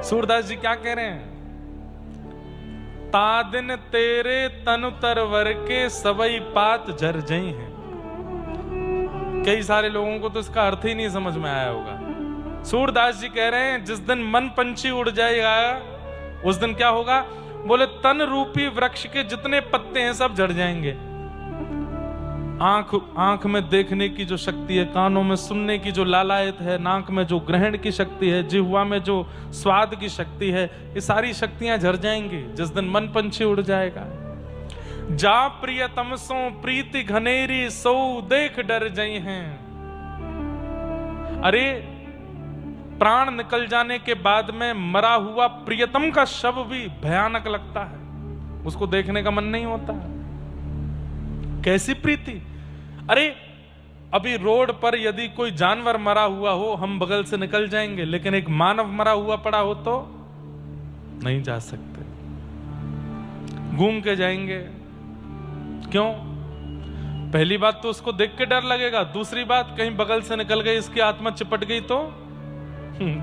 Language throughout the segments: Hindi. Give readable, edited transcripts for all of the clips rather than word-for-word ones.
सूरदास जी क्या कह रहे हैं? तादिन तेरे तनु तरवर के सबई पात झर जई हैं। कई सारे लोगों को तो इसका अर्थ ही नहीं समझ में आया होगा। सूरदास जी कह रहे हैं जिस दिन मन पंछी उड़ जाएगा उस दिन क्या होगा? बोले तन रूपी वृक्ष के जितने पत्ते हैं सब झड़ जाएंगे। आंख में देखने की जो शक्ति है, कानों में सुनने की जो लालायत है, नाक में जो ग्रहण की शक्ति है, जिह्वा में जो स्वाद की शक्ति है, ये सारी शक्तियां झड़ जाएंगी जिस दिन मन पंछी उड़ जाएगा। जा प्रियतम सो प्रीति घनेरी सो देख डर जई हैं। अरे प्राण निकल जाने के बाद में मरा हुआ प्रियतम का शव भी भयानक लगता है, उसको देखने का मन नहीं होता। कैसी प्रीति! अरे अभी रोड पर यदि कोई जानवर मरा हुआ हो हम बगल से निकल जाएंगे, लेकिन एक मानव मरा हुआ पड़ा हो तो नहीं जा सकते, घूम के जाएंगे। क्यों? पहली बात तो उसको देख के डर लगेगा, दूसरी बात कहीं बगल से निकल गई, इसकी आत्मा चिपट गई तो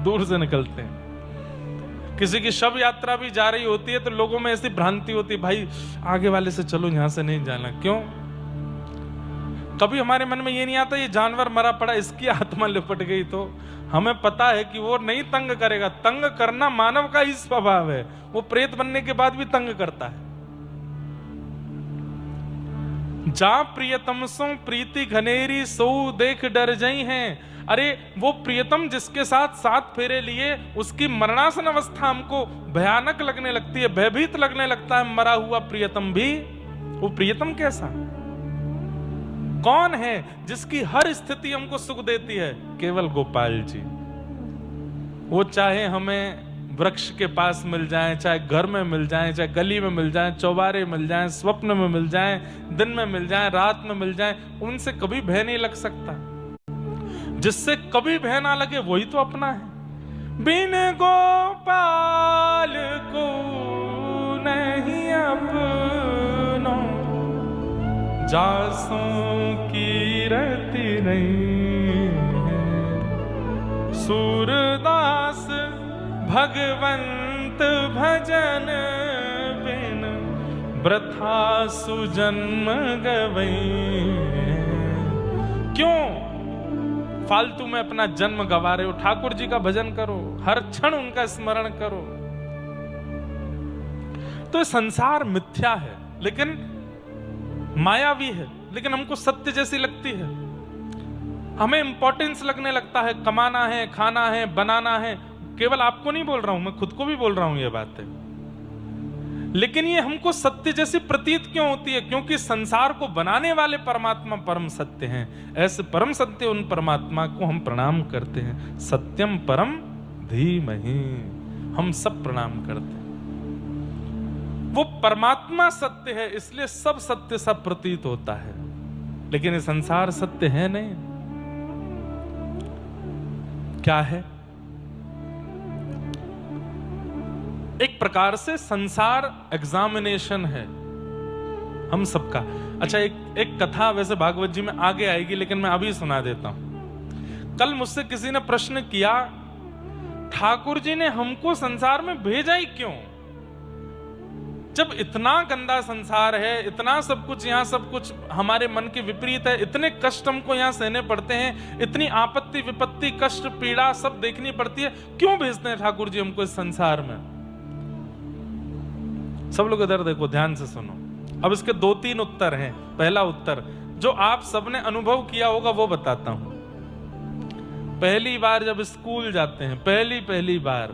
दूर से निकलते हैं। किसी की शव यात्रा भी जा रही होती है तो लोगों में ऐसी भ्रांति होती है, भाई आगे वाले से चलो, यहां से नहीं जाना। क्यों? कभी हमारे मन में ये नहीं आता ये जानवर मरा पड़ा, इसकी आत्मा लिपट गई तो हमें पता है कि वो नहीं तंग करेगा। तंग करना मानव का ही स्वभाव है, वो प्रेत बनने के बाद भी तंग करता है। जा प्रियतम सो प्रीति घनेरी सो देख डर जई हैं। अरे वो प्रियतम जिसके साथ 7 फेरे लिए उसकी मरणासन अवस्था हमको भयानक लगने लगती है, भयभीत लगने लगता है। मरा हुआ प्रियतम भी, वो प्रियतम कैसा? कौन है जिसकी हर स्थिति हमको सुख देती है? केवल गोपाल जी। वो चाहे हमें वृक्ष के पास मिल जाएं, चाहे घर में मिल जाएं, चाहे गली में मिल जाएं, चौबारे मिल जाएं, स्वप्न में मिल जाएं, दिन में मिल जाएं, रात में मिल जाएं, उनसे कभी भय नहीं लग सकता। जिससे कभी भय ना लगे वही तो अपना है। बिन गोपाल को नहीं अपनो, जासों की रति नहीं है। सूरदास भगवंत भजन बिन वृथा सुजन्म गवई। क्यों फालतू में अपना जन्म गवा रहे हो? ठाकुर जी का भजन करो, हर क्षण उनका स्मरण करो। तो संसार मिथ्या है, लेकिन मायावी है, लेकिन हमको सत्य जैसी लगती है। हमें इंपॉर्टेंस लगने लगता है, कमाना है, खाना है, बनाना है। केवल आपको नहीं बोल रहा हूं, मैं खुद को भी बोल रहा हूं ये बात है। लेकिन ये हमको सत्य जैसी प्रतीत क्यों होती है? क्योंकि संसार को बनाने वाले परमात्मा परम सत्य हैं। ऐसे परम सत्य उन परमात्मा को हम प्रणाम करते हैं। सत्यम परम धीमहि, हम सब प्रणाम करते हैं। वो परमात्मा सत्य है, इसलिए सब सत्य सब प्रतीत होता है। लेकिन ये संसार सत्य है नहीं। क्या है? एक प्रकार से संसार एग्जामिनेशन है हम सबका। अच्छा, एक कथा वैसे भागवत जी में आगे आएगी, लेकिन मैं अभी सुना देता हूं। कल मुझसे किसी ने प्रश्न किया, ठाकुर जी ने हमको संसार में भेजा ही क्यों? जब इतना गंदा संसार है, इतना सब कुछ, यहाँ सब कुछ हमारे मन के विपरीत है, इतने कष्ट हमको यहाँ सहने पड़ते हैं, इतनी आपत्ति विपत्ति कष्ट पीड़ा सब देखनी पड़ती है, क्यों भेजते हैं ठाकुर जी हमको इस संसार में? सब लोग इधर देखो, ध्यान से सुनो। अब इसके 2-3 उत्तर हैं। पहला उत्तर जो आप सबने अनुभव किया होगा वो बताता हूं। पहली बार जब स्कूल जाते हैं, पहली बार,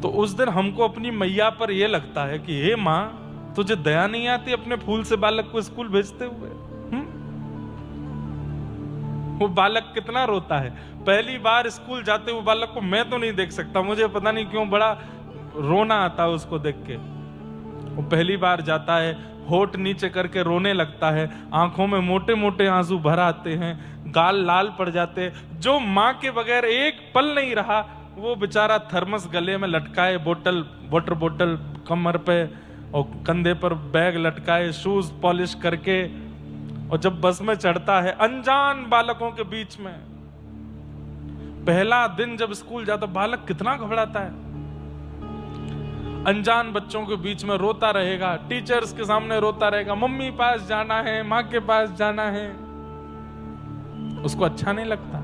तो उस दिन हमको अपनी मैया पर यह लगता है कि हे मां, तुझे दया नहीं आती अपने फूल से बालक को स्कूल भेजते हुए? वो बालक कितना रोता है। पहली बार स्कूल जाते हुए बालक को मैं तो नहीं देख सकता, मुझे पता नहीं क्यों बड़ा रोना आता है उसको देख के। वो पहली बार जाता है, होठ नीचे करके रोने लगता है, आंखों में मोटे मोटे आंसू भर आते हैं, गाल लाल पड़ जाते हैं। जो मां के बगैर एक पल नहीं रहा, वो बेचारा थर्मस गले में लटकाए, वाटर बोतल कमर पे और कंधे पर बैग लटकाए, शूज पॉलिश करके, और जब बस में चढ़ता है अनजान बालकों के बीच में, पहला दिन जब स्कूल जाता बालक कितना घबराता है, अनजान बच्चों के बीच में रोता रहेगा, टीचर्स के सामने रोता रहेगा, मम्मी पास जाना है, माँ के पास जाना है, उसको अच्छा नहीं लगता।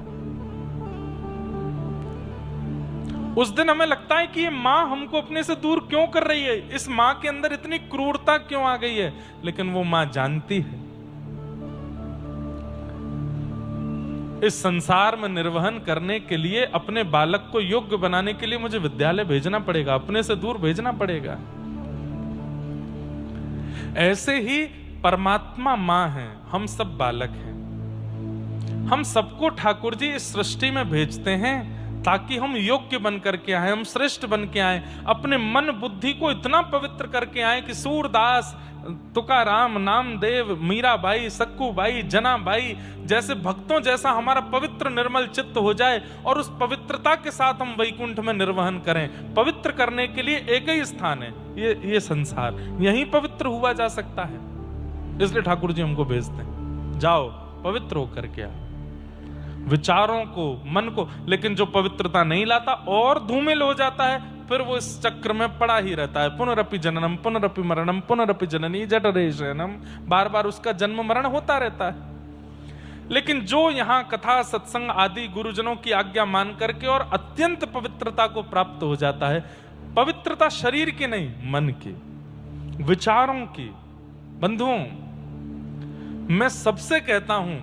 उस दिन हमें लगता है कि ये माँ हमको अपने से दूर क्यों कर रही है, इस माँ के अंदर इतनी क्रूरता क्यों आ गई है। लेकिन वो माँ जानती है इस संसार में निर्वहन करने के लिए, अपने बालक को योग्य बनाने के लिए मुझे विद्यालय भेजना पड़ेगा, अपने से दूर भेजना पड़ेगा। ऐसे ही परमात्मा माँ है, हम सब बालक हैं। हम सबको ठाकुर जी इस सृष्टि में भेजते हैं ताकि हम योग्य बन करके आए, हम श्रेष्ठ बन के आए, अपने मन बुद्धि को इतना पवित्र करके आए कि सूरदास, तुकाराम, नामदेव, मीराबाई, सक्कूबाई, जनाबाई जैसे भक्तों जैसा हमारा पवित्र निर्मल चित्त हो जाए और उस पवित्रता के साथ हम वैकुंठ में निर्वहन करें। पवित्र करने के लिए एक ही स्थान है, ये संसार, यहीं पवित्र हुआ जा सकता है। इसलिए ठाकुर जी हमको भेजते हैं, जाओ पवित्र होकर के आओ विचारों को, मन को। लेकिन जो पवित्रता नहीं लाता और धूमिल हो जाता है, फिर वो इस चक्र में पड़ा ही रहता है। पुनरपि जननम पुनरपि मरणम पुनरपि जननी जठरे शयनम, बार बार उसका जन्म मरण होता रहता है। लेकिन जो यहाँ कथा सत्संग आदि गुरुजनों की आज्ञा मान करके और अत्यंत पवित्रता को प्राप्त हो जाता है, पवित्रता शरीर की नहीं, मन की, विचारों की। बंधुओं, मैं सबसे कहता हूं,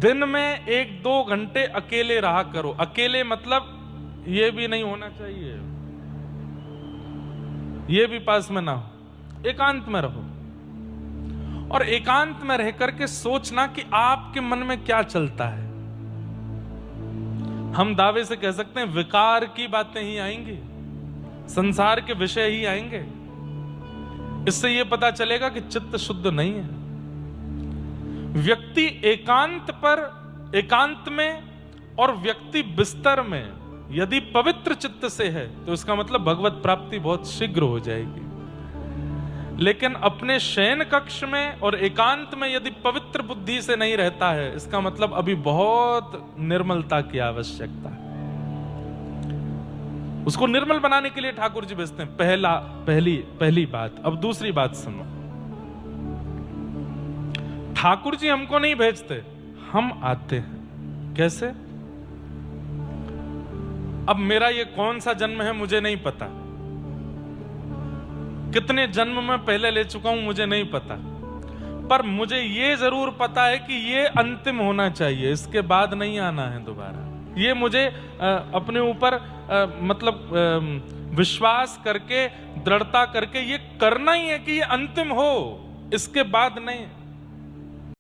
दिन में 1-2 घंटे अकेले रहा करो। अकेले मतलब ये भी नहीं होना चाहिए, ये भी पास में ना हो, एकांत में रहो। और एकांत में रह करके सोचना कि आपके मन में क्या चलता है। हम दावे से कह सकते हैं विकार की बातें ही आएंगी, संसार के विषय ही आएंगे। इससे यह पता चलेगा कि चित्त शुद्ध नहीं है। व्यक्ति एकांत में और व्यक्ति बिस्तर में यदि पवित्र चित्त से है तो इसका मतलब भगवत प्राप्ति बहुत शीघ्र हो जाएगी। लेकिन अपने शयन कक्ष में और एकांत में यदि पवित्र बुद्धि से नहीं रहता है, इसका मतलब अभी बहुत निर्मलता की आवश्यकता है। उसको निर्मल बनाने के लिए ठाकुर जी भेजते हैं। पहली बात। अब दूसरी बात सुनो, ठाकुर जी हमको नहीं भेजते, हम आते हैं। कैसे? अब मेरा ये कौन सा जन्म है मुझे नहीं पता, कितने जन्म में पहले ले चुका हूं मुझे नहीं पता, पर मुझे ये जरूर पता है कि ये अंतिम होना चाहिए, इसके बाद नहीं आना है दोबारा। ये मुझे अपने ऊपर विश्वास करके, दृढ़ता करके ये करना ही है कि ये अंतिम हो, इसके बाद नहीं।